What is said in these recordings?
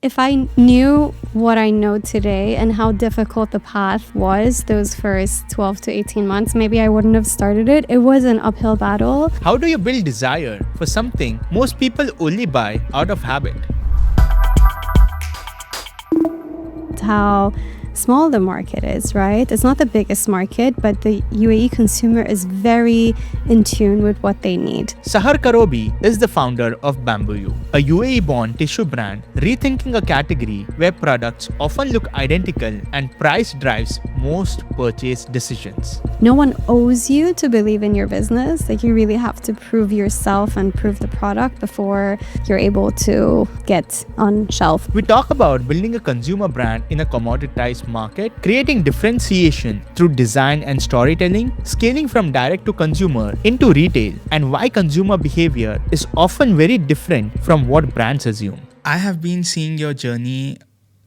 If I knew what I know today and how difficult the path was those first 12 to 18 months, maybe I wouldn't have started it. It was an uphill battle. How do you build desire for something most people only buy out of habit? How small the market is, right? It's not the biggest market, but the UAE consumer is very in tune with what they need. Sahar Karoubi is the founder of Bambuyu, a UAE-born tissue brand rethinking a category where products often look identical and price drives most purchase decisions. No one owes you to believe in your business. Like, you really have to prove yourself and prove the product before you're able to get on shelf. We talk about building a consumer brand in a commoditized market, creating differentiation through design and storytelling, scaling from direct to consumer into retail, and why consumer behavior is often very different from what brands assume. I have been seeing your journey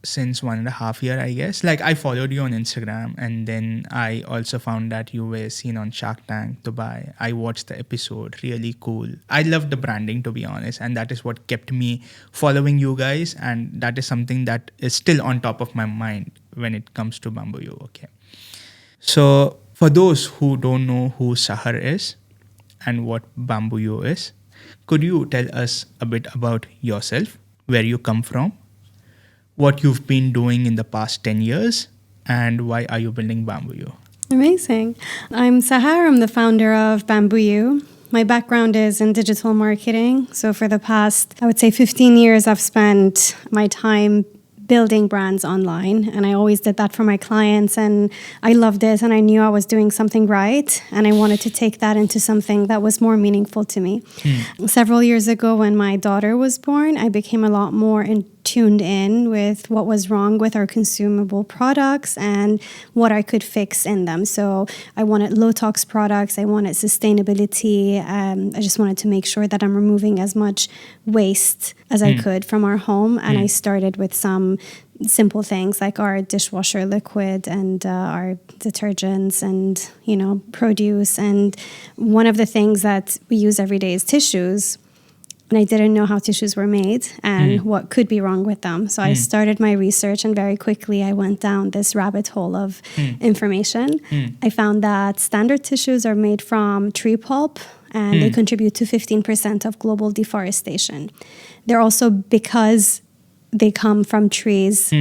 since 1.5 years, I guess. Like, I followed you on Instagram, and then I also found that you were seen on Shark Tank Dubai. I watched the episode, really cool. I love the branding, to be honest, and that is what kept me following you guys, and that is something that is still on top of my mind when it comes to Bambuyu. Okay, so for those who don't know who Sahar is and what Bambuyu is, could you tell us a bit about yourself, where you come from, what you've been doing in the past 10 years, and why are you building Bambuyu? Amazing. I'm Sahar. I'm the founder of Bambuyu. My background is in digital marketing. So for the past, I would say 15 years, I've spent my time building brands online, and I always did that for my clients, and I loved it, and I knew I was doing something right, and I wanted to take that into something that was more meaningful to me. Several years ago, when my daughter was born, I became a lot more tuned in with what was wrong with our consumable products and what I could fix in them. So I wanted low tox products, I wanted sustainability, I just wanted to make sure that I'm removing as much waste as I could from our home. And I started with some simple things like our dishwasher liquid and our detergents and, produce. And one of the things that we use every day is tissues. And I didn't know how tissues were made and what could be wrong with them. So I started my research, and very quickly I went down this rabbit hole of information. I found that standard tissues are made from tree pulp, and they contribute to 15% of global deforestation. They're also, because they come from trees,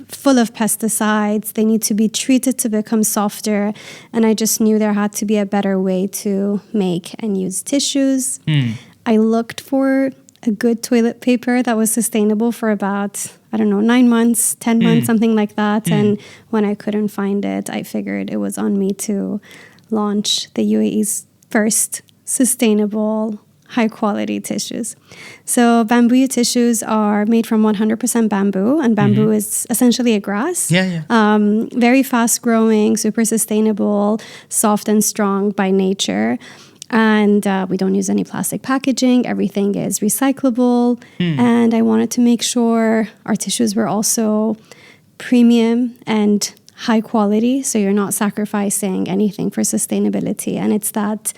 full of pesticides. They need to be treated to become softer. And I just knew there had to be a better way to make and use tissues. I looked for a good toilet paper that was sustainable for about, 9 months, 10 months, something like that. And when I couldn't find it, I figured it was on me to launch the UAE's first sustainable, high-quality tissues. So Bambuyu tissues are made from 100% bamboo, and bamboo is essentially a grass. Very fast-growing, super sustainable, soft and strong by nature. And we don't use any plastic packaging. Everything is recyclable. And I wanted to make sure our tissues were also premium and high quality, so you're not sacrificing anything for sustainability. And it's that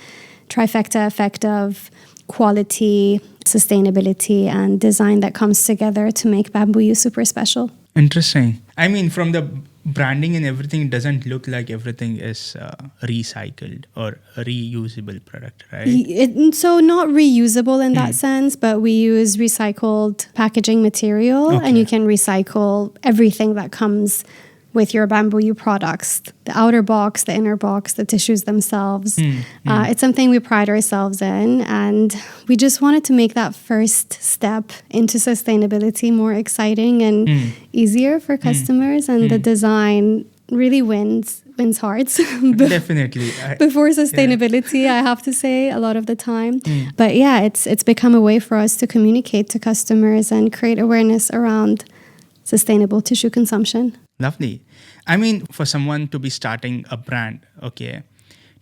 trifecta effect of quality, sustainability, and design that comes together to make Bambuyu super special. Interesting. I mean, from the branding and everything, it doesn't look like everything is recycled or a reusable product, right? So not reusable in that sense, but we use recycled packaging material, and you can recycle everything that comes with your Bambuyu products, the outer box, the inner box, the tissues themselves. It's something we pride ourselves in, and we just wanted to make that first step into sustainability more exciting and easier for customers, and the design really wins hearts. Definitely. Before sustainability, I have to say, a lot of the time. But yeah, it's become a way for us to communicate to customers and create awareness around sustainable tissue consumption. Lovely. I mean, for someone to be starting a brand,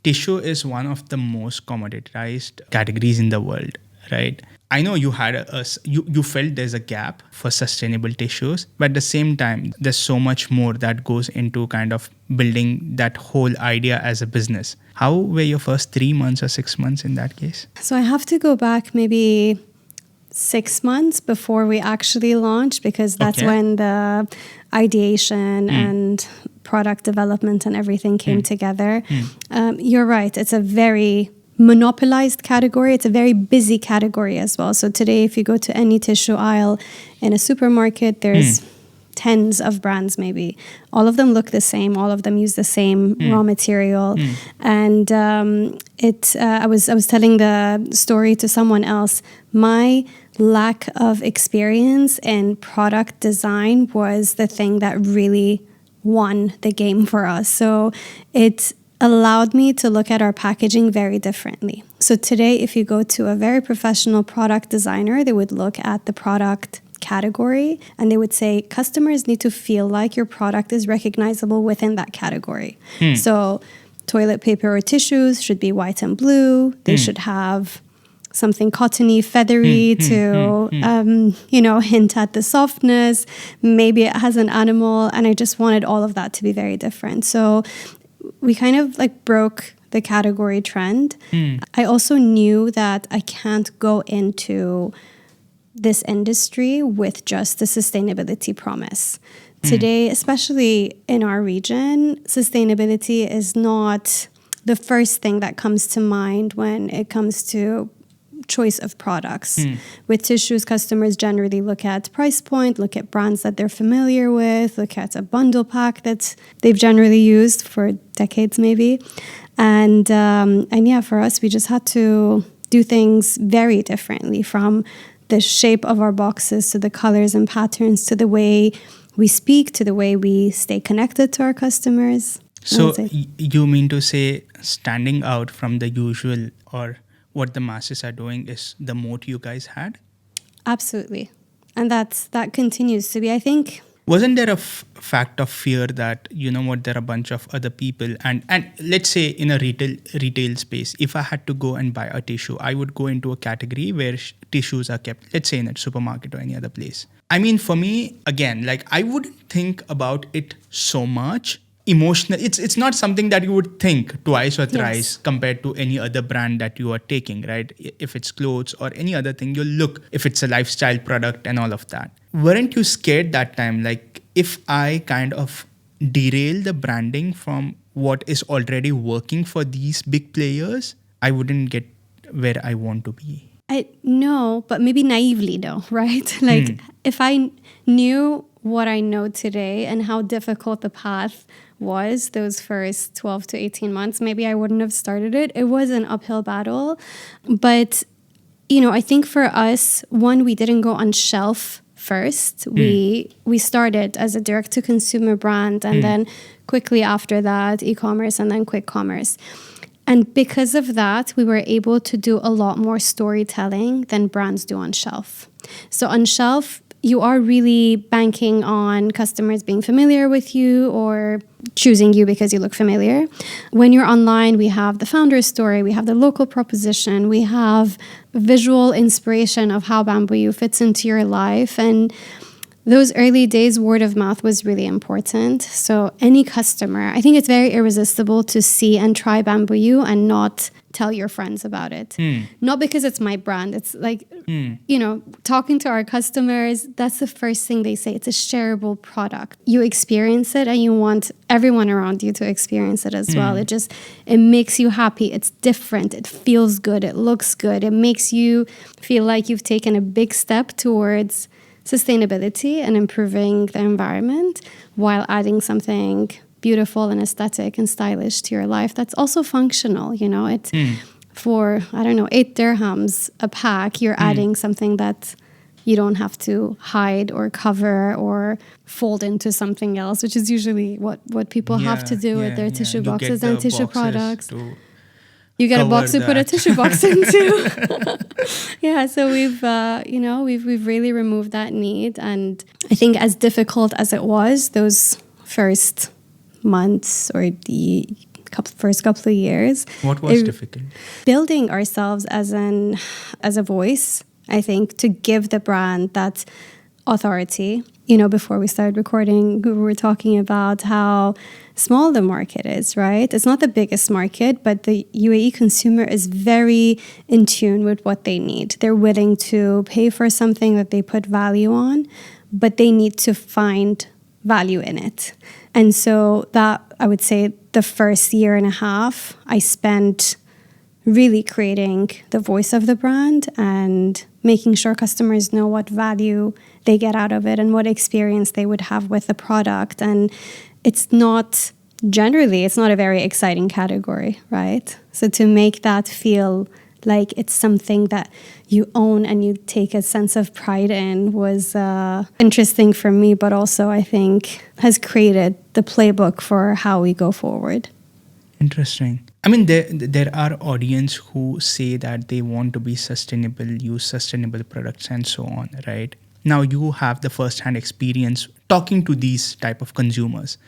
tissue is one of the most commoditized categories in the world, right? I know you had you felt there's a gap for sustainable tissues, but at the same time, there's so much more that goes into kind of building that whole idea as a business. How were your first 3 months or 6 months in that case? So I have to go back maybe 6 months before we actually launched, because that's Okay. when the ideation and product development and everything came together. You're right. It's a very monopolized category. It's a very busy category as well. So today, if you go to any tissue aisle in a supermarket, there's tens of brands maybe. All of them look the same. All of them use the same raw material. And I was telling the story to someone else. My lack of experience in product design was the thing that really won the game for us. So it allowed me to look at our packaging very differently. So today, if you go to a very professional product designer, they would look at the product category and they would say customers need to feel like your product is recognizable within that category. So toilet paper or tissues should be white and blue. They should have something cottony, feathery to hint at the softness. Maybe it has an animal, and I just wanted all of that to be very different. So we kind of like broke the category trend. I also knew that I can't go into this industry with just the sustainability promise. Today, especially in our region, sustainability is not the first thing that comes to mind when it comes to choice of products. With tissues, customers generally look at price point, look at brands that they're familiar with, look at a bundle pack that they've generally used for decades maybe. And yeah, for us, we just had to do things very differently, from the shape of our boxes to the colors and patterns to the way we speak to the way we stay connected to our customers. So you mean to say standing out from the usual or what the masses are doing is the moat you guys had? Absolutely. And that continues to be, I think. Wasn't there a fact of fear that, there are a bunch of other people and let's say in a retail space, if I had to go and buy a tissue, I would go into a category where tissues are kept, let's say in a supermarket or any other place. I mean, for me, again, like I wouldn't think about it so much emotional. It's not something that you would think twice or thrice compared to any other brand that you are taking, right? If it's clothes or any other thing, you'll look if it's a lifestyle product and all of that. Weren't you scared that time? Like if I kind of derail the branding from what is already working for these big players, I wouldn't get where I want to be. No, but maybe naively no, right? Like if I knew what I know today and how difficult the path was those first 12 to 18 months, maybe I wouldn't have started it. It was an uphill battle. But, I think for us, one, we didn't go on shelf first. We started as a direct-to-consumer brand, and then quickly after that, e-commerce and then quick commerce. And because of that, we were able to do a lot more storytelling than brands do on shelf. So on shelf, you are really banking on customers being familiar with you or choosing you because you look familiar. When you're online, we have the founder's story, we have the local proposition, we have visual inspiration of how Bambuyu fits into your life. And those early days, word of mouth was really important. So any customer, I think it's very irresistible to see and try Bambuyu and not tell your friends about it. Not because it's my brand. It's like, talking to our customers, that's the first thing they say. It's a shareable product. You experience it and you want everyone around you to experience it as well. It makes you happy. It's different. It feels good. It looks good. It makes you feel like you've taken a big step towards sustainability and improving the environment while adding something beautiful and aesthetic and stylish to your life that's also functional. It's for, 8 dirhams a pack, you're adding something that you don't have to hide or cover or fold into something else, which is usually what people have to do with their tissue boxes and tissue products. You get a box to put a tissue box into. Yeah, so we've really removed that need. And I think as difficult as it was, those first months or the first couple of years. What was difficult? Building ourselves as a voice, I think, to give the brand that authority. Before we started recording, we were talking about how small the market is, right? It's not the biggest market, but the UAE consumer is very in tune with what they need. They're willing to pay for something that they put value on, but they need to find value in it. And so that, I would say, the first year and a half, I spent really creating the voice of the brand and making sure customers know what value they get out of it and what experience they would have with the product. And it's not a very exciting category, right? So to make that feel like it's something that you own and you take a sense of pride in was interesting for me, but also I think has created the playbook for how we go forward. Interesting. I mean, there are audience who say that they want to be sustainable, use sustainable products and so on, right? Now you have the first-hand experience talking to these type of consumers.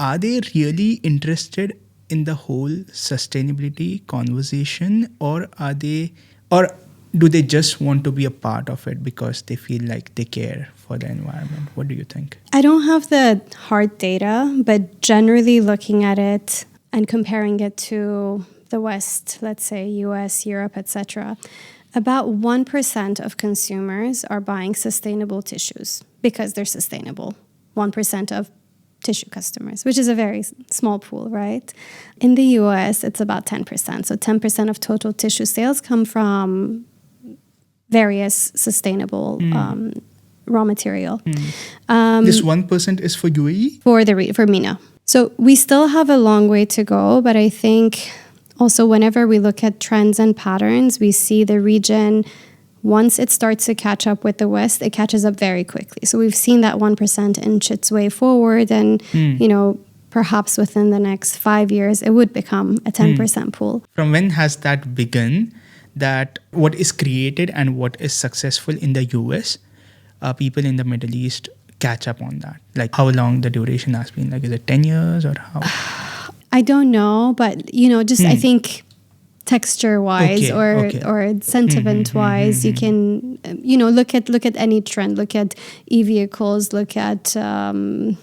Are they really interested in the whole sustainability conversation, or do they just want to be a part of it because they feel like they care for the environment? What do you think? I don't have the hard data, but generally looking at it and comparing it to the West, let's say US, Europe, etc., about 1% of consumers are buying sustainable tissues because they're sustainable. 1% of tissue customers, which is a very small pool, right? In the US, it's about 10%. So 10% of total tissue sales come from various sustainable raw material. This 1% is for UAE? For MENA. So we still have a long way to go, but I think also whenever we look at trends and patterns, we see the region, once it starts to catch up with the West, it catches up very quickly. So we've seen that 1% inch its way forward, and perhaps within the next 5 years, it would become a 10% pool. From when has that begun, that what is created and what is successful in the US, people in the Middle East catch up on that? Like how long the duration has been? Like is it 10 years or how? I don't know, but I think texture-wise or sentiment-wise, you can look at any trend. Look at e-vehicles. Look at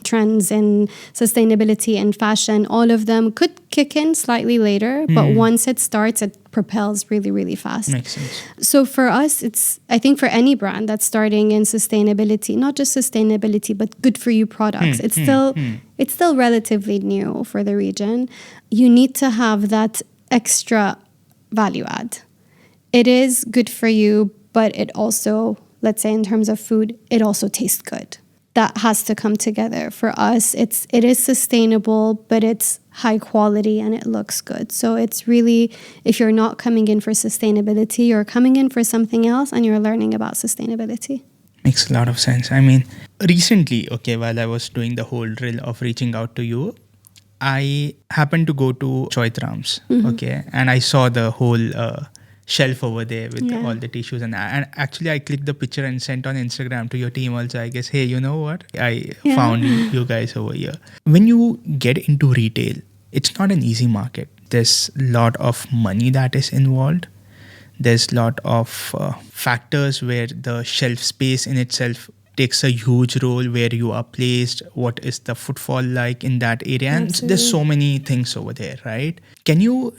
trends in sustainability and fashion. All of them could kick in slightly later, but once it starts, it propels really, really fast. Makes sense. So for us, I think for any brand that's starting in sustainability, not just sustainability, but good for you products, it's still relatively new for the region. You need to have that extra value add. It is good for you, but it also, let's say in terms of food, it also tastes good. That has to come together. For us, it is sustainable, but it's high quality and it looks good. So it's really, if you're not coming in for sustainability, you're coming in for something else and you're learning about sustainability. Makes a lot of sense. I mean, recently, while I was doing the whole drill of reaching out to you, I happened to go to Choitram's, and I saw the whole shelf over there with all the tissues, and actually I clicked the picture and sent on Instagram to your team also, I guess, hey, you know what? I found you guys over here. When you get into retail, it's not an easy market. There's a lot of money that is involved. There's a lot of factors where the shelf space in itself takes a huge role, where you are placed, what is the footfall like in that area. And there's so many things over there, right? Can you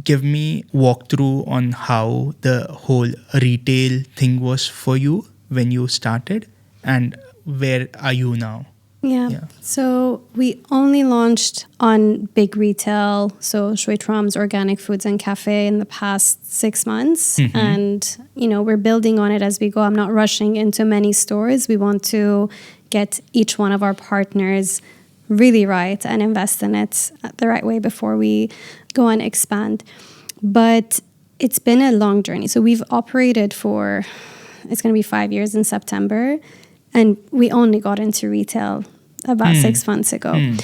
give me walkthrough on how the whole retail thing was for you when you started, and where are you now? Yeah. So we only launched on big retail, so Choitram's Organic Foods and Cafe, in the past 6 months. And, we're building on it as we go. I'm not rushing into many stores. We want to get each one of our partners really right and invest in it the right way before we go and expand. But it's been a long journey. So we've operated for, it's going to be 5 years in September. And we only got into retail about 6 months ago.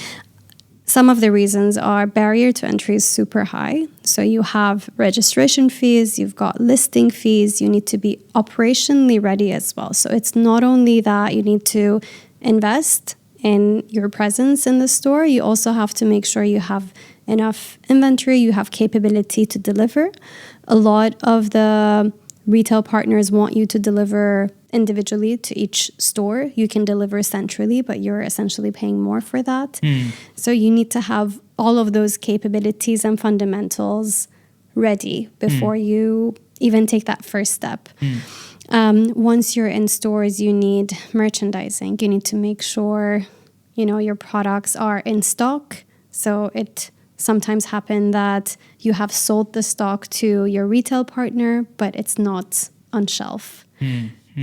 Some of the reasons are barrier to entry is super high. So you have registration fees, you've got listing fees, you need to be operationally ready as well. So it's not only that you need to invest in your presence in the store, you also have to make sure you have enough inventory, you have capability to deliver. A lot of the retail partners want you to deliver individually to each store. You can deliver centrally, but you're essentially paying more for that. So you need to have all of those capabilities and fundamentals ready before you even take that first step. Once you're in stores, you need merchandising. You need to make sure, your products are in stock. So it sometimes happen that you have sold the stock to your retail partner, but it's not on shelf.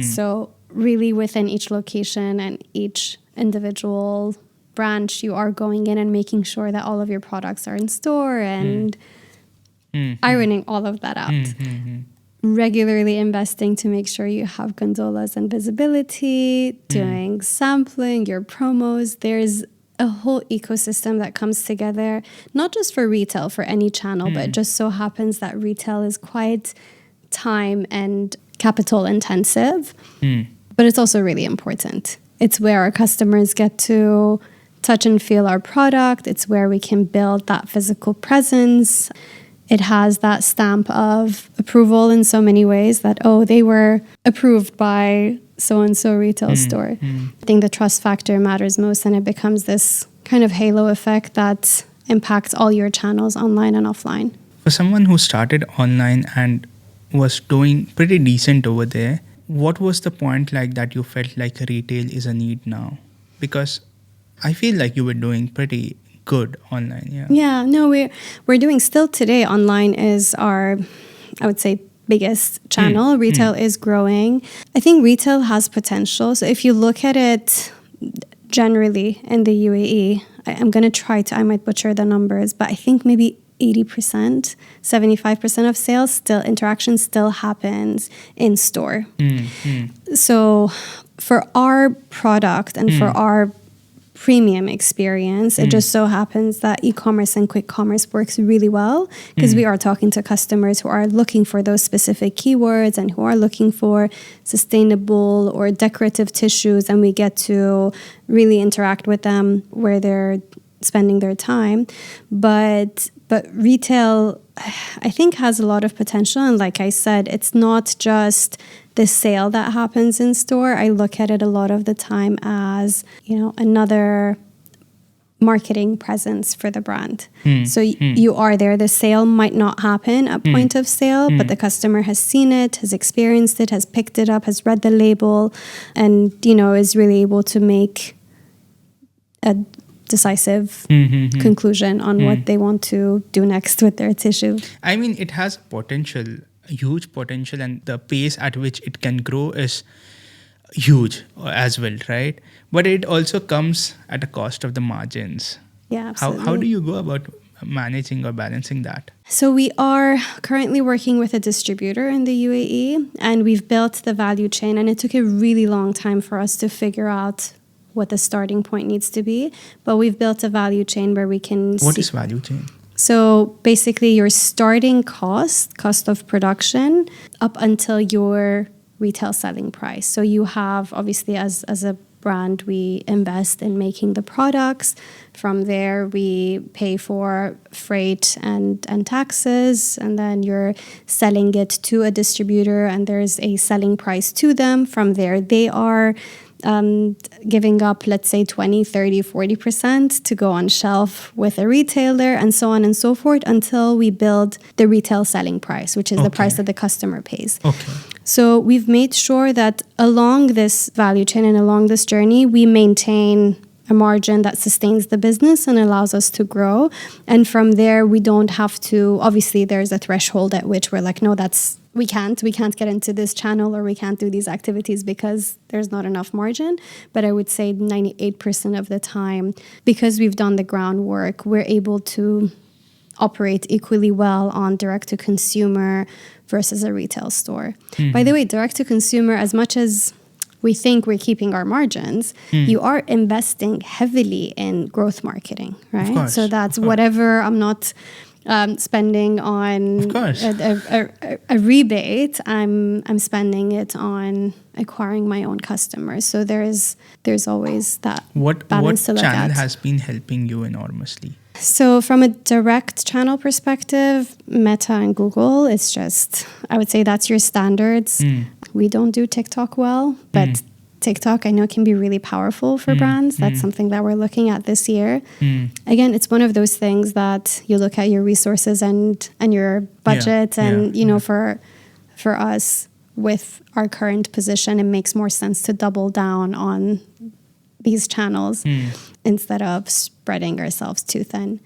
So really within each location and each individual branch, you are going in and making sure that all of your products are in store and ironing all of that out. Regularly investing to make sure you have gondolas and visibility, doing sampling, your promos. There's a whole ecosystem that comes together, not just for retail, for any channel, but it just so happens that retail is quite time and capital intensive, but it's also really important. It's where our customers get to touch and feel our product. It's where we can build that physical presence. It has that stamp of approval in so many ways that, they were approved by so-and-so retail store. I think the trust factor matters most, and it becomes this kind of halo effect that impacts all your channels, online and offline. For someone who started online and was doing pretty decent over there, what was the point like that you felt like retail is a need now? Because I feel like you were doing pretty good online. Yeah, no, we're doing still today. Online is our, I would say, biggest channel. Retail is growing. I think retail has potential. So if you look at it generally in the UAE, I'm going to I might butcher the numbers, but I think maybe 80%, 75% of sales interaction still happens in store. So for our product and for our premium experience, it just so happens that e-commerce and quick commerce works really well because we are talking to customers who are looking for those specific keywords and who are looking for sustainable or decorative tissues, and we get to really interact with them where they're spending their time. But retail, I think, has a lot of potential. And like I said, it's not just the sale that happens in store. I look at it a lot of the time as, another marketing presence for the brand. So you are there. The sale might not happen at point of sale, but the customer has seen it, has experienced it, has picked it up, has read the label, and, is really able to make a decisive conclusion on what they want to do next with their tissue. I mean, it has potential, huge potential, and the pace at which it can grow is huge as well, right? But it also comes at a cost of the margins. Yeah, absolutely. How do you go about managing or balancing that? So we are currently working with a distributor in the UAE, and we've built the value chain, and it took a really long time for us to figure out what the starting point needs to be. But we've built a value chain where we can What is value chain? So basically your starting cost of production, up until your retail selling price. So you have, obviously, as a brand, we invest in making the products. From there, we pay for freight and taxes, and then you're selling it to a distributor, and there's a selling price to them. From there, they are giving up, let's say, 20, 30, 40% to go on shelf with a retailer, and so on and so forth, until we build the retail selling price, which is the price that the customer pays. Okay. So we've made sure that along this value chain and along this journey, we maintain a margin that sustains the business and allows us to grow. And from there, we don't have to, obviously there's a threshold at which we're like, no, we can't get into this channel, or we can't do these activities because there's not enough margin. But I would say 98% of the time, because we've done the groundwork, we're able to operate equally well on direct-to-consumer versus a retail store. By the way, direct-to-consumer, as much as we think we're keeping our margins, you are investing heavily in growth marketing, right? Of course, so that's whatever I'm not spending on a rebate, I'm spending it on acquiring my own customers. So there's always that balance to look at. What channel has been helping you enormously? So from a direct channel perspective, Meta and Google, it's just, I would say that's your standards. We don't do TikTok well, but TikTok I know can be really powerful for brands. That's something that we're looking at this year. Again, it's one of those things that you look at your resources and your budget for us with our current position, it makes more sense to double down on these channels instead of spreading ourselves too thin.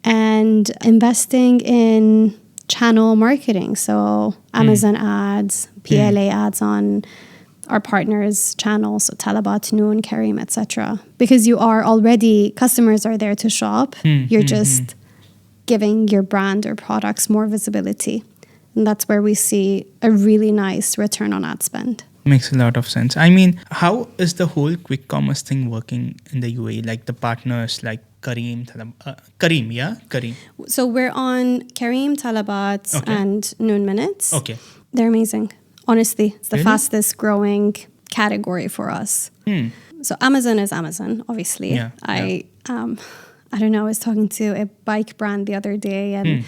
And investing in channel marketing, so Amazon ads, PLA ads on our partners' channels, so Talabat, Noon, Kareem, etc. Because you are already, customers are there to shop. You're just giving your brand or products more visibility. And that's where we see a really nice return on ad spend. Makes a lot of sense. I mean, how is the whole quick commerce thing working in the UAE? Like the partners like Kareem. So we're on Kareem, Talabat, and Noon Minutes. Okay. They're amazing. Honestly, it's the Really? fastest growing category for us. So Amazon is Amazon, obviously. Yeah, I don't know, I was talking to a bike brand the other day and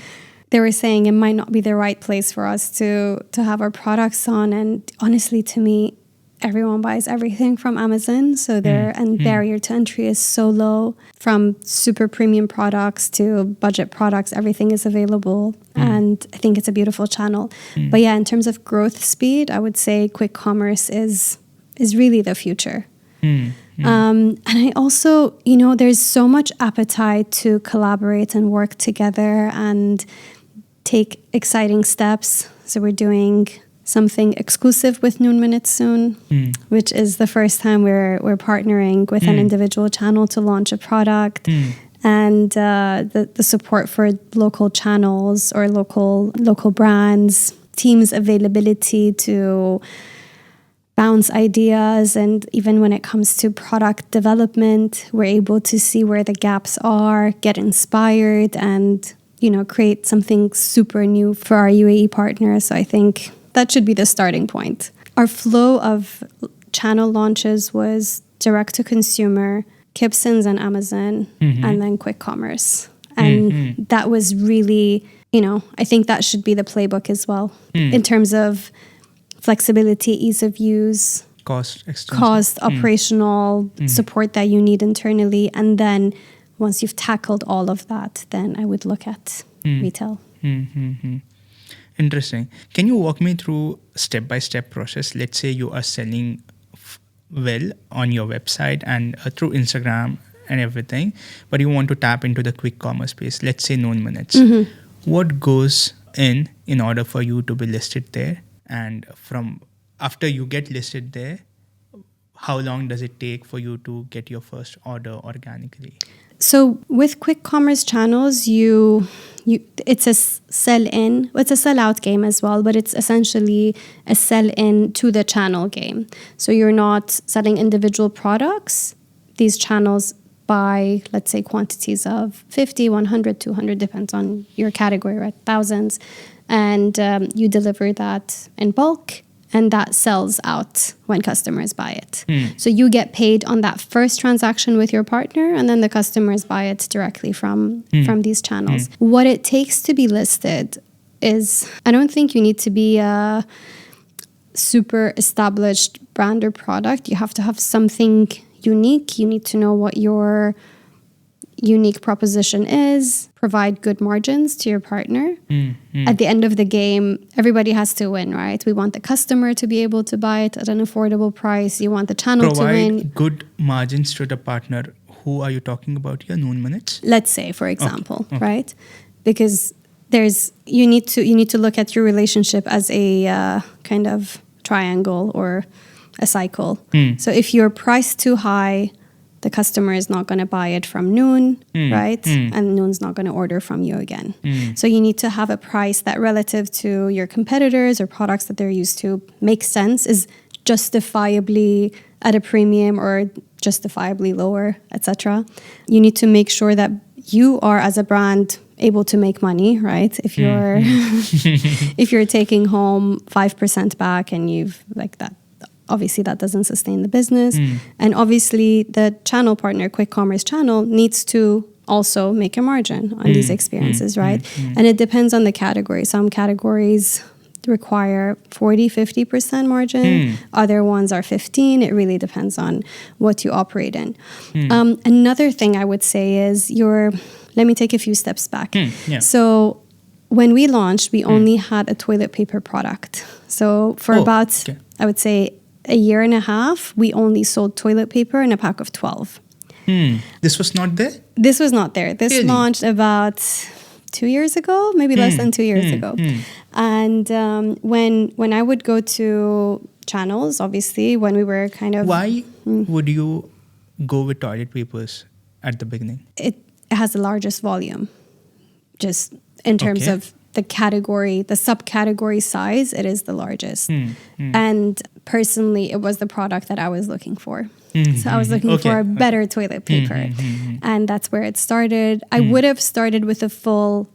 they were saying it might not be the right place for us to have our products on. And honestly, to me, everyone buys everything from Amazon. So barrier to entry is so low. From super premium products to budget products, everything is available. And I think it's a beautiful channel. But yeah, in terms of growth speed, I would say quick commerce is really the future. And I also, there's so much appetite to collaborate and work together and take exciting steps. So we're doing something exclusive with Noon Minutes soon, which is the first time we're partnering with an individual channel to launch a product. And the support for local channels or local brands, teams' availability to bounce ideas, and even when it comes to product development, we're able to see where the gaps are, get inspired, and create something super new for our UAE partners. So I think that should be the starting point. Our flow of channel launches was direct to consumer, Kipsons and Amazon, and then quick commerce. And that was really, I think that should be the playbook as well in terms of flexibility, ease of use, cost, operational support that you need internally. And then once you've tackled all of that, then I would look at retail. Interesting. Can you walk me through step-by-step process? Let's say you are selling well on your website and through Instagram and everything, but you want to tap into the quick commerce space. Let's say Noon Minutes. What goes in order for you to be listed there? And from after you get listed there, how long does it take for you to get your first order organically? So with quick commerce channels, it's a sell-in. It's a sell-out game as well, but it's essentially a sell-in to the channel game. So you're not selling individual products. These channels buy, let's say, quantities of 50, 100, 200, depends on your category, right? Thousands. And you deliver that in bulk, and that sells out when customers buy it. So you get paid on that first transaction with your partner, and then the customers buy it directly from these channels. What it takes to be listed is, I don't think you need to be a super established brand or product. You have to have something unique. You need to know what your unique proposition is, provide good margins to your partner. At the end of the game, everybody has to win, right? We want the customer to be able to buy it at an affordable price. You want the channel to win. Provide good margins to the partner. Who are you talking about here? Noon Minutes? Let's say, for example, right? Because you need to look at your relationship as a kind of triangle or a cycle. So if you're priced too high, the customer is not going to buy it from Noon, right? And Noon's not going to order from you again. So you need to have a price that relative to your competitors or products that they're used to makes sense, is justifiably at a premium or justifiably lower, etc. You need to make sure that you are, as a brand, able to make money, right? If you're if you're taking home 5% back and you've like that, obviously that doesn't sustain the business. And obviously the channel partner, quick commerce channel, needs to also make a margin on these experiences, right? And it depends on the category. Some categories require 40-50% margin. Other ones are 15. It really depends on what you operate in. Another thing I would say is let me take a few steps back. So when we launched, we only had a toilet paper product. So for I would say a year and a half, we only sold toilet paper in a pack of 12. This was not there? This was not there. This Really? launched about 2 years ago, maybe less than 2 years ago. And when I would go to channels, obviously, when we were kind of... Why would you go with toilet papers at the beginning? It has the largest volume, just in terms of the category, the subcategory size, it is the largest. And personally, it was the product that I was looking for. So I was looking for a better toilet paper. And that's where it started. I would have started with a full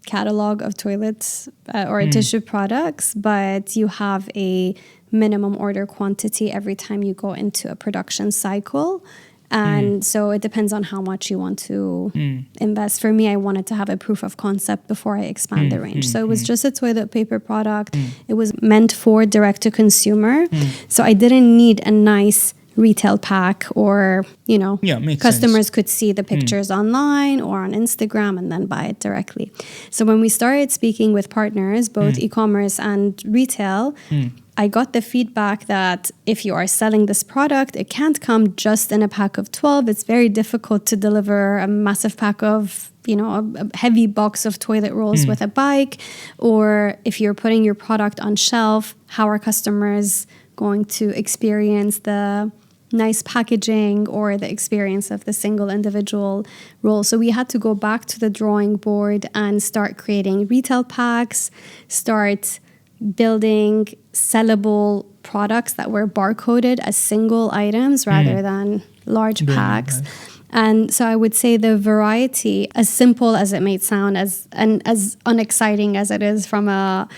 catalog of toilets or tissue products, but you have a minimum order quantity every time you go into a production cycle. And so it depends on how much you want to invest. For me, I wanted to have a proof of concept before I expand the range. So it was just a toilet paper product. It was meant for direct to consumer. So I didn't need a nice retail pack or, customers could see the pictures online or on Instagram and then buy it directly. So when we started speaking with partners, both e-commerce and retail, I got the feedback that if you are selling this product, it can't come just in a pack of 12. It's very difficult to deliver a massive pack of, a heavy box of toilet rolls with a bike. Or if you're putting your product on shelf, how are customers going to experience the nice packaging or the experience of the single individual roll? So we had to go back to the drawing board and start creating retail packs, start building sellable products that were barcoded as single items rather than large packs. And so I would say the variety, as simple as it may sound, as unexciting as it is from a,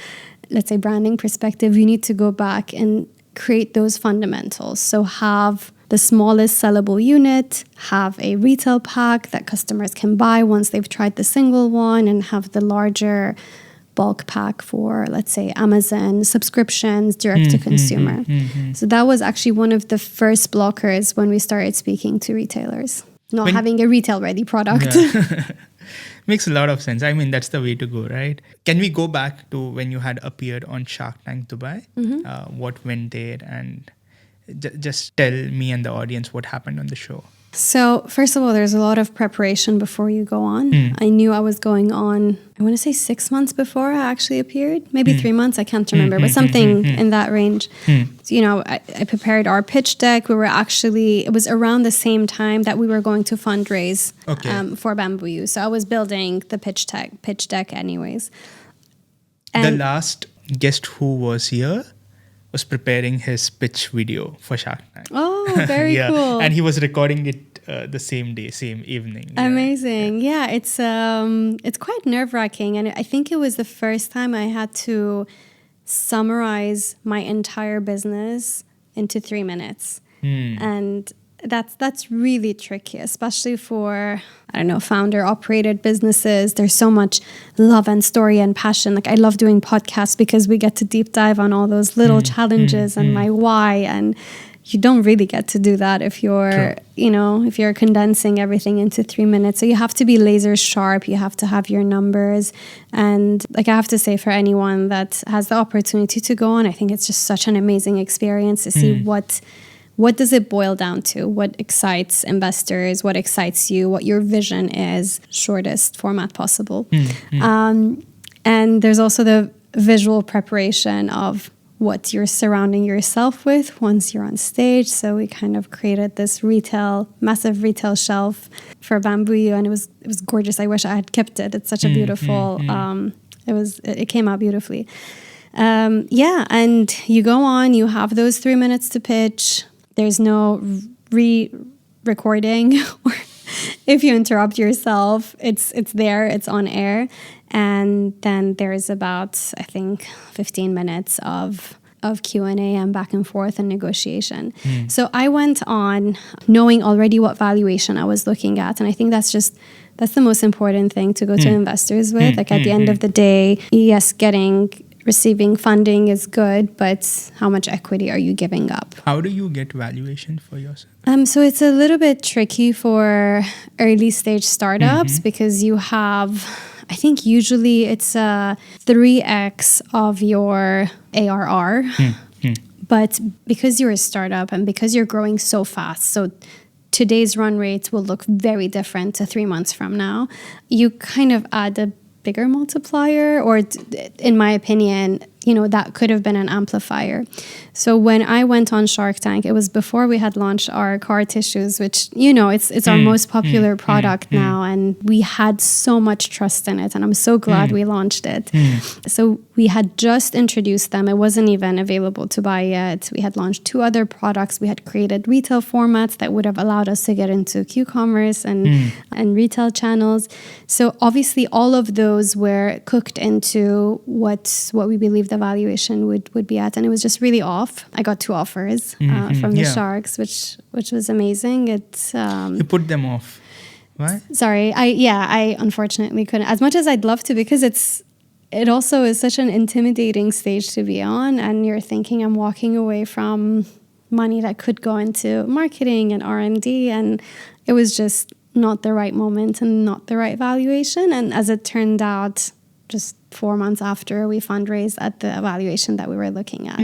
let's say, branding perspective, you need to go back and create those fundamentals. So have the smallest sellable unit, have a retail pack that customers can buy once they've tried the single one, and have the larger bulk pack for, let's say, Amazon subscriptions, direct to consumer. So that was actually one of the first blockers when we started speaking to retailers, not having a retail ready product. Makes a lot of sense. I mean, that's the way to go, right? Can we go back to when you had appeared on Shark Tank Dubai? What went there? And just tell me and the audience what happened on the show. So first of all, there's a lot of preparation before you go on. I knew I was going on, I want to say 6 months before I actually appeared, maybe 3 months, I can't remember, but something in that range. So, I prepared our pitch deck. It was around the same time that we were going to fundraise for Bambuyu. So I was building the pitch deck anyways. And the last guest who was here was preparing his pitch video for Shark Tank. Oh, very cool. And he was recording it the same day, same evening. Amazing. Yeah, it's quite nerve-wracking. And I think it was the first time I had to summarize my entire business into 3 minutes. And that's really tricky, especially for, founder-operated businesses. There's so much love and story and passion. Like, I love doing podcasts because we get to deep dive on all those little challenges and my why. And you don't really get to do that if you're, if you're condensing everything into 3 minutes. So you have to be laser sharp. You have to have your numbers. And I have to say, for anyone that has the opportunity to go on, I think it's just such an amazing experience to see what does it boil down to? What excites investors? What excites you? What your vision is? Shortest format possible. And there's also the visual preparation of what you're surrounding yourself with once you're on stage. So we kind of created this massive retail shelf for Bambuyu, and it was gorgeous. I wish I had kept it. It's such a beautiful. It came out beautifully. And you go on. You have those 3 minutes to pitch. There's no re-recording, or if you interrupt yourself, it's there, it's on air. And then there's about, I think, 15 minutes of of Q&A and back and forth and negotiation. So I went on knowing already what valuation I was looking at. And I think that's the most important thing to go to investors with. Like at the end of the day, yes, receiving funding is good, but how much equity are you giving up? How do you get valuation for yourself? So it's a little bit tricky for early stage startups because you have, I think usually it's a 3x of your ARR. But because you're a startup and because you're growing so fast, so today's run rates will look very different to 3 months from now, you kind of add a bigger multiplier, or in my opinion, that could have been an amplifier. So when I went on Shark Tank, it was before we had launched our car tissues, which, it's our most popular product now. And we had so much trust in it. And I'm so glad we launched it. So we had just introduced them. It wasn't even available to buy yet. We had launched 2 other products. We had created retail formats that would have allowed us to get into Q-commerce and retail channels. So obviously all of those were cooked into what we believe the valuation would be at, and it was just really off. I got 2 offers from the sharks, which was amazing. You put them off. Why? Sorry, I unfortunately couldn't. As much as I'd love to, because it also is such an intimidating stage to be on, and you're thinking I'm walking away from money that could go into marketing and R&D, and it was just not the right moment and not the right valuation. And as it turned out, just 4 months after, we fundraised at the valuation that we were looking at.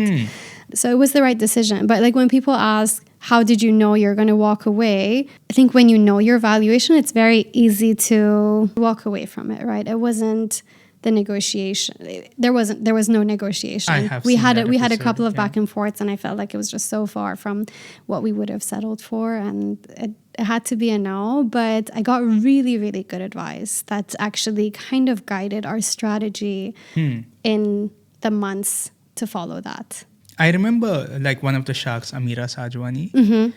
So it was the right decision. But like when people ask, how did you know you're going to walk away? I think when you know your valuation, it's very easy to walk away from it, right? It wasn't the negotiation. There was no negotiation. We had a couple of back and forths, and I felt like it was just so far from what we would have settled for, and it had to be a no. But I got really, really good advice that actually kind of guided our strategy in the months to follow that. I remember like one of the sharks, Amira Sajwani,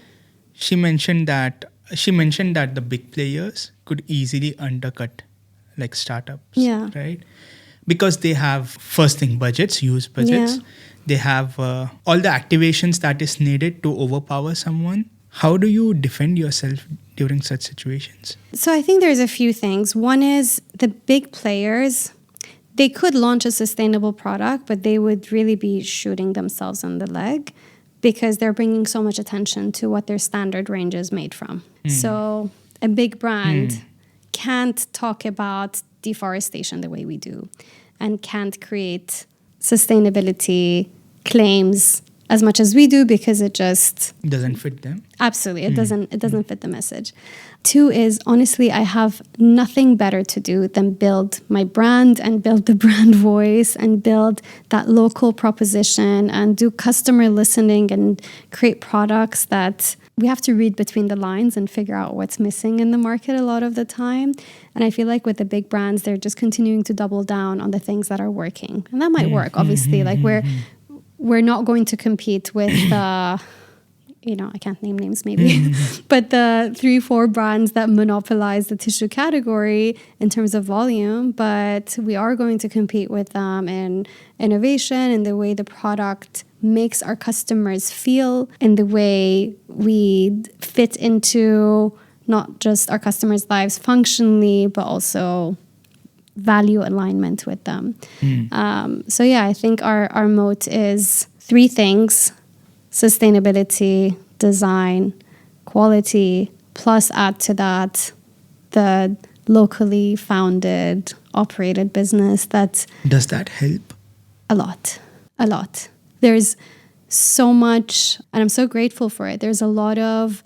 she mentioned that the big players could easily undercut like startups, right? Because they have, first thing, budgets, huge budgets. Yeah. They have all the activations that is needed to overpower someone. How do you defend yourself during such situations? So I think there's a few things. One is the big players, they could launch a sustainable product, but they would really be shooting themselves in the leg because they're bringing so much attention to what their standard range is made from. So a big brand can't talk about deforestation the way we do, and can't create sustainability claims as much as we do because it just doesn't fit them. Absolutely, it doesn't fit the message. 2 is, honestly, I have nothing better to do than build my brand and build the brand voice and build that local proposition and do customer listening and create products that we have to read between the lines and figure out what's missing in the market a lot of the time. And I feel like with the big brands, they're just continuing to double down on the things that are working. And that might work, obviously. Like we're not going to compete with the, I can't name names maybe, but the 3-4 brands that monopolize the tissue category in terms of volume. But we are going to compete with them in innovation, in the way the product makes our customers feel, in the way we fit into not just our customers' lives functionally, but also value alignment with them. So yeah, I think our moat is 3 things: sustainability, design, quality, plus add to that the locally founded, operated business. Does that help? A lot. There's so much, and I'm so grateful for it. There's a lot of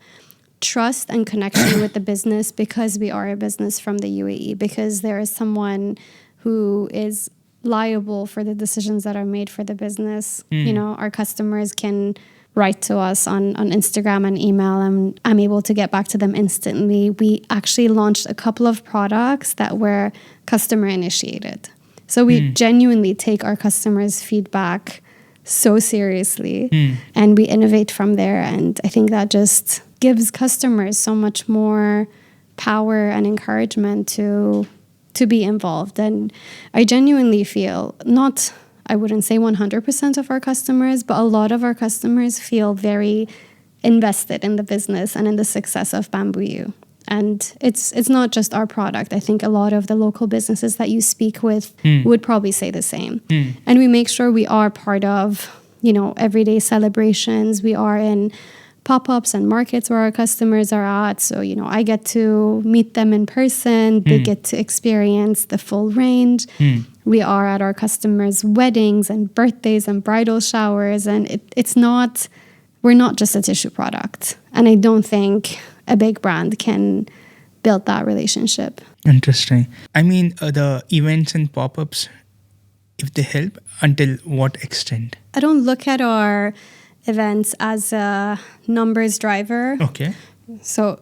trust and connection with the business because we are a business from the UAE, because there is someone who is liable for the decisions that are made for the business. Our customers can write to us on Instagram and email, and I'm able to get back to them instantly. We actually launched a couple of products that were customer initiated. So we genuinely take our customers' feedback so seriously, and we innovate from there. And I think that just gives customers so much more power and encouragement to be involved. And I genuinely feel, not I wouldn't say 100% of our customers, but a lot of our customers feel very invested in the business and in the success of Bambuyu. And it's not just our product. I think a lot of the local businesses that you speak with would probably say the same. And we make sure we are part of, everyday celebrations. We are in pop-ups and markets where our customers are at. So, I get to meet them in person. They get to experience the full range. We are at our customers' weddings and birthdays and bridal showers. And we're not just a tissue product. And I don't think a big brand can build that relationship. Interesting. I mean, the events and pop-ups, if they help, until what extent? I don't look at our events as a numbers driver. Okay. So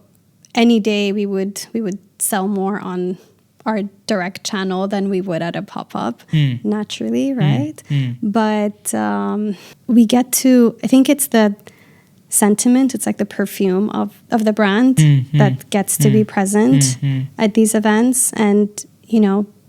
any day we would sell more on our direct channel than we would at a pop-up, naturally, right? But we get to, I think it's the sentiment, it's like the perfume of the brand that gets to be present at these events, and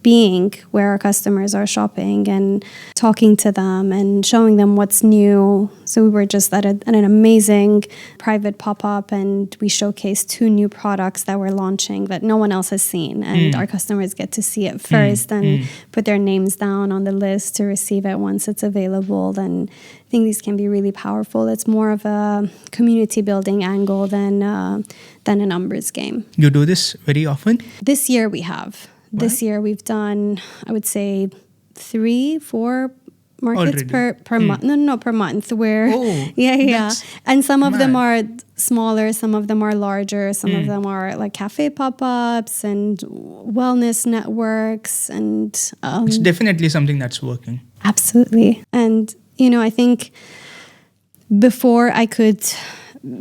being where our customers are shopping and talking to them and showing them what's new. So we were just at an amazing private pop-up, and we showcased 2 new products that we're launching that no one else has seen, and our customers get to see it first and put their names down on the list to receive it once it's available. And I think these can be really powerful. It's more of a community building angle than a numbers game. You do this very often? This year we have. What? This year we've done, I would say, 3-4 markets per month. No, per month. Yeah. And some of them are smaller, some of them are larger, some of them are like cafe pop-ups and wellness networks. And it's definitely something that's working. Absolutely. And, I think before I could,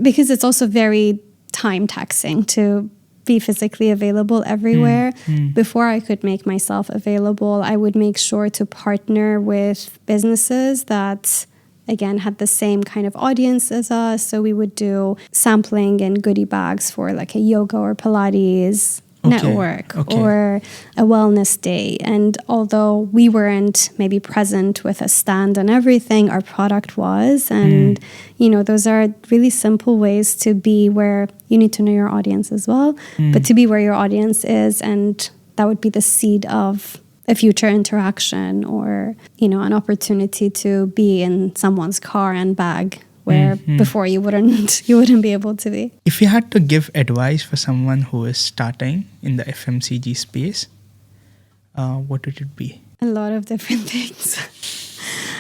because it's also very time taxing to be physically available everywhere. Before I could make myself available, I would make sure to partner with businesses that, again, had the same kind of audience as us. So we would do sampling and goodie bags for like a yoga or Pilates network or a wellness day. And although we weren't maybe present with a stand and everything, our product was. And, those are really simple ways to be where you need to know your audience as well, but to be where your audience is. And that would be the seed of a future interaction or, an opportunity to be in someone's car and bag where before you wouldn't be able to be. If you had to give advice for someone who is starting in the FMCG space, what would it be? A lot of different things.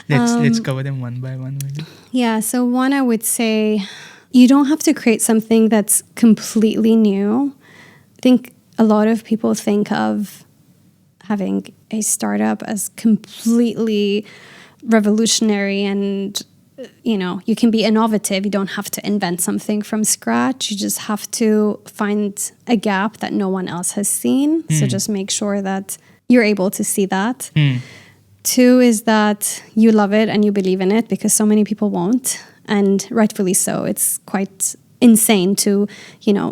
Let's cover them one by one, maybe. Yeah, so one, I would say you don't have to create something that's completely new. I think a lot of people think of having a startup as completely revolutionary and you can be innovative. You don't have to invent something from scratch. You just have to find a gap that no one else has seen. So just make sure that you're able to see that. 2 is that you love it and you believe in it, because so many people won't, and rightfully so. It's quite insane to,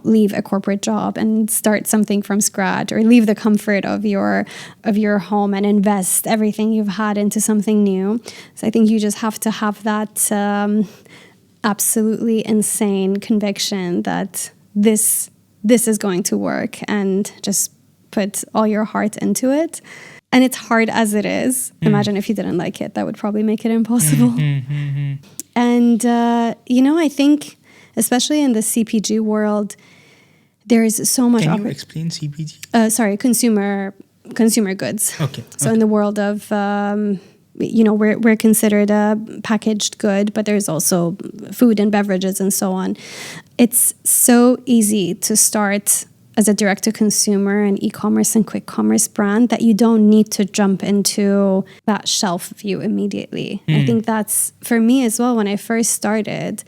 leave a corporate job and start something from scratch, or leave the comfort of your home and invest everything you've had into something new. So I think you just have to have that absolutely insane conviction that this is going to work, and just put all your heart into it. And it's hard as it is. Imagine if you didn't like it. That would probably make it impossible. And, I think, especially in the CPG world, there is so much... Can you explain CPG? Sorry, consumer goods. Okay. So in the world of, we're considered a packaged good, but there's also food and beverages and so on. It's so easy to start as a direct-to-consumer and e-commerce and quick commerce brand that you don't need to jump into that shelf view immediately. I think that's, for me as well, when I first started,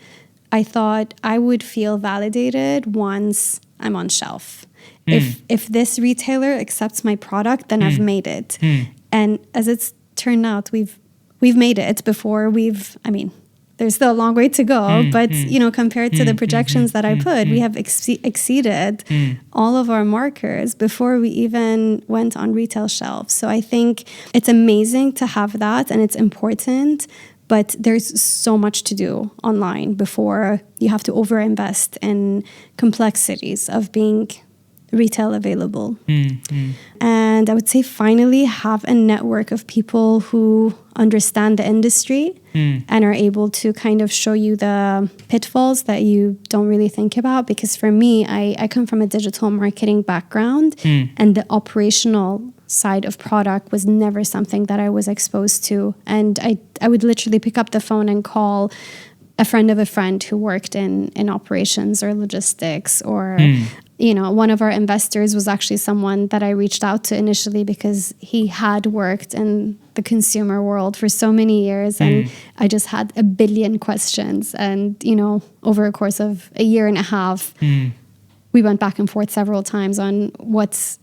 I thought I would feel validated once I'm on shelf. If this retailer accepts my product, then I've made it. And as it's turned out, we've made it before there's still a long way to go, but compared to the projections that I put, we have exceeded all of our markers before we even went on retail shelves. So I think it's amazing to have that, and it's important, but there's so much to do online before you have to overinvest in complexities of being retail available. And I would say finally have a network of people who understand the industry and are able to kind of show you the pitfalls that you don't really think about. Because for me, I come from a digital marketing background, and the operational side of product was never something that I was exposed to. And I would literally pick up the phone and call a friend of a friend who worked in operations or logistics, or one of our investors was actually someone that I reached out to initially because he had worked in the consumer world for so many years, and I just had a billion questions. And over a course of a year and a half, we went back and forth several times on what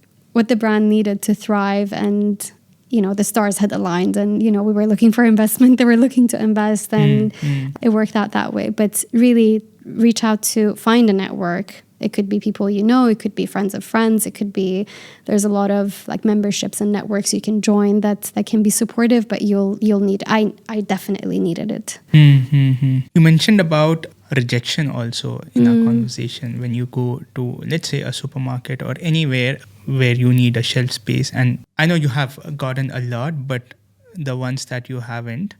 the brand needed to thrive, and the stars had aligned, and we were looking for investment, they were looking to invest, and it worked out that way. But really reach out to find a network. It could be people it could be friends of friends, it could be, there's a lot of like memberships and networks you can join that can be supportive, but you'll need, I definitely needed it. You mentioned about rejection also in our conversation when you go to, let's say, a supermarket or anywhere where you need a shelf space. And I know you have gotten a lot, but the ones that you haven't,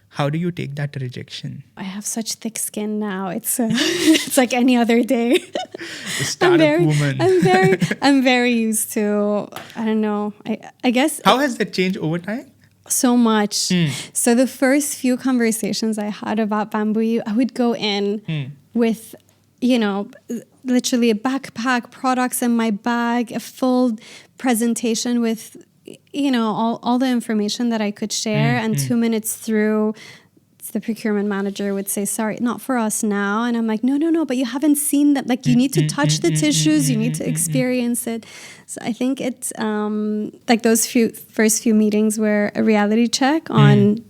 how do you take that rejection? I have such thick skin now. It's it's like any other day. The startup woman. I'm very used to, I don't know, I guess. How has that changed over time? So much. So the first few conversations I had about Bambuyu, I would go in with, literally a backpack, products in my bag, a full presentation with, all the information that I could share. And 2 minutes through, the procurement manager would say, sorry, not for us now. And I'm like, no, but you haven't seen that. Like, you need to touch the tissues, you need to experience it. So I think it's like those first few meetings were a reality check on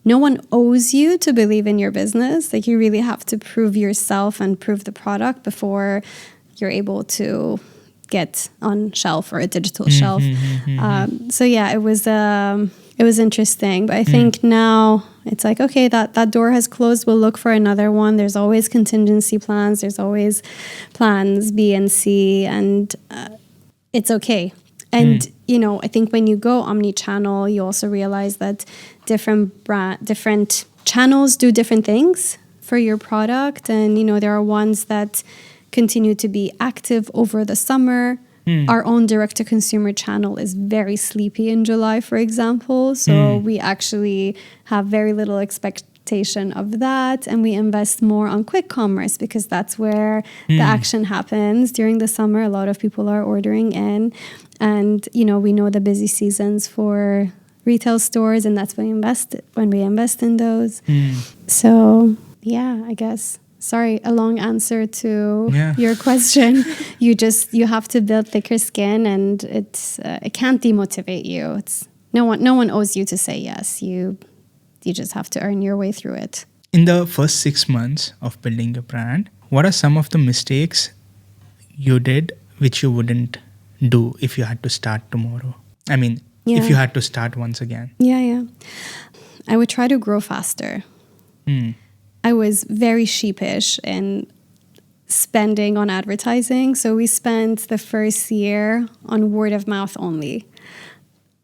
no one owes you to believe in your business. Like, you really have to prove yourself and prove the product before you're able to get on shelf or a digital shelf. So yeah, it was interesting. But I think now it's like, okay, that door has closed. We'll look for another one. There's always contingency plans. There's always plans B and C, and it's okay. And, I think when you go omni-channel, you also realize that different channels do different things for your product. And, there are ones that continue to be active over the summer. Our own direct-to-consumer channel is very sleepy in July, for example. So we actually have very little expectation of that. And we invest more on quick commerce because that's where the action happens during the summer. A lot of people are ordering in. And, we know the busy seasons for retail stores, and that's when we invest in those. So, yeah, I guess. Sorry, a long answer to your question. You have to build thicker skin, and it can't demotivate you. No one owes you to say yes. You just have to earn your way through it. In the first 6 months of building your brand, what are some of the mistakes you did which you wouldn't do if you had to start tomorrow? I mean, if you had to start once again. Yeah. I would try to grow faster. I was very sheepish in spending on advertising. So we spent the first year on word of mouth only.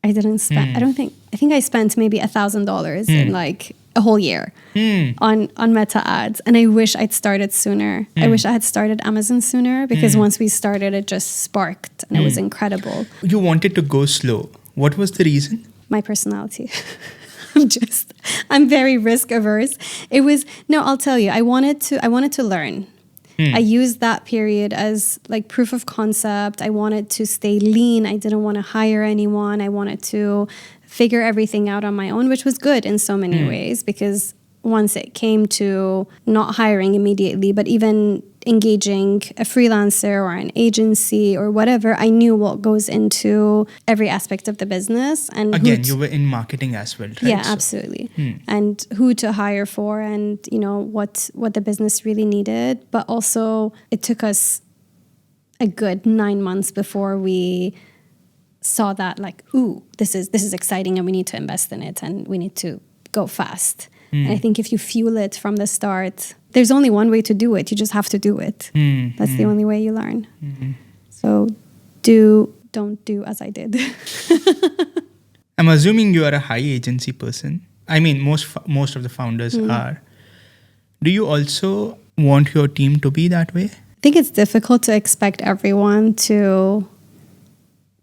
I didn't spend, I think I spent maybe $1,000 in like a whole year on Meta ads. And I wish I'd started sooner. I wish I had started Amazon sooner, because once we started, it just sparked and it was incredible. You wanted to go slow. What was the reason? My personality. I'm very risk averse. I'll tell you, I wanted to learn. I used that period as like proof of concept. I wanted to stay lean. I didn't want to hire anyone. I wanted to figure everything out on my own, which was good in so many ways, because once it came to not hiring immediately, but even engaging a freelancer or an agency or whatever, I knew what goes into every aspect of the business. And again, you were in marketing as well, right? Yeah, absolutely. And who to hire for, and what the business really needed. But also, it took us a good 9 months before we saw that, like, ooh, this is exciting, and we need to invest in it, and we need to go fast. And I think if you fuel it from the start, there's only one way to do it. You just have to do it. That's the only way you learn. So don't do as I did. I'm assuming you are a high agency person. I mean, most of the founders are. Do you also want your team to be that way? I think it's difficult to expect everyone to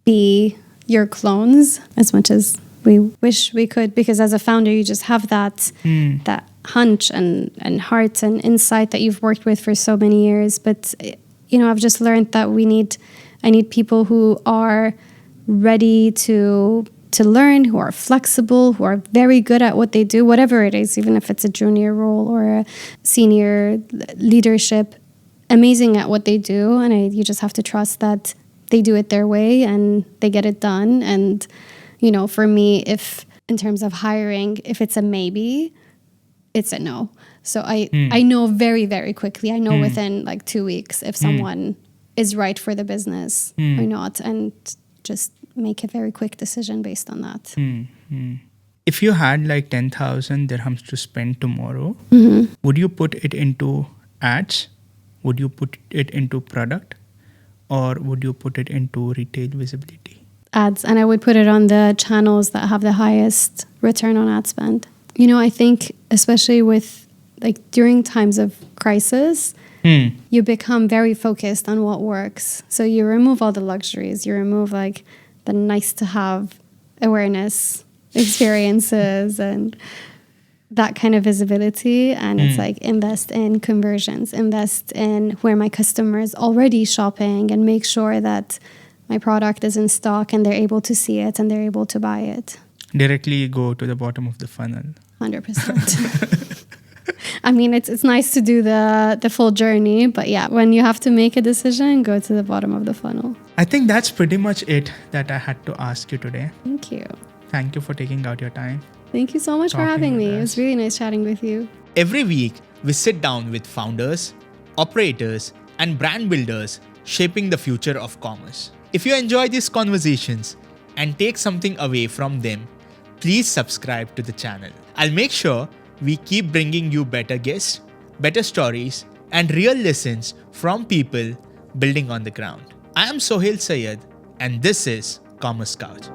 be your clones as much as we wish we could, because as a founder, you just have that hunch and heart and insight that you've worked with for so many years. But I've just learned that I need people who are ready to learn, who are flexible, who are very good at what they do, whatever it is, even if it's a junior role or a senior leadership, amazing at what they do. And you just have to trust that they do it their way and they get it done. And for me, if in terms of hiring, if it's a maybe, it's a no. So I know very, very quickly. I know within like 2 weeks if someone is right for the business or not, and just make a very quick decision based on that. If you had like 10,000 dirhams to spend tomorrow, would you put it into ads? Would you put it into product? Or would you put it into retail visibility? Ads, and I would put it on the channels that have the highest return on ad spend. I think especially with like during times of crisis, you become very focused on what works. So you remove all the luxuries, you remove like the nice to have awareness experiences and that kind of visibility, and it's like invest in conversions, invest in where my customer is already shopping, and make sure that my product is in stock and they're able to see it and they're able to buy it. Directly go to the bottom of the funnel. 100%. I mean, it's nice to do the full journey, but yeah, when you have to make a decision, go to the bottom of the funnel. I think that's pretty much it that I had to ask you today. Thank you. Thank you for taking out your time. Thank you so much for having me. It was really nice chatting with you. Every week, we sit down with founders, operators, and brand builders shaping the future of commerce. If you enjoy these conversations and take something away from them, please subscribe to the channel. I'll make sure we keep bringing you better guests, better stories, and real lessons from people building on the ground. I am Sohail Sayed, and this is Commerce Couch.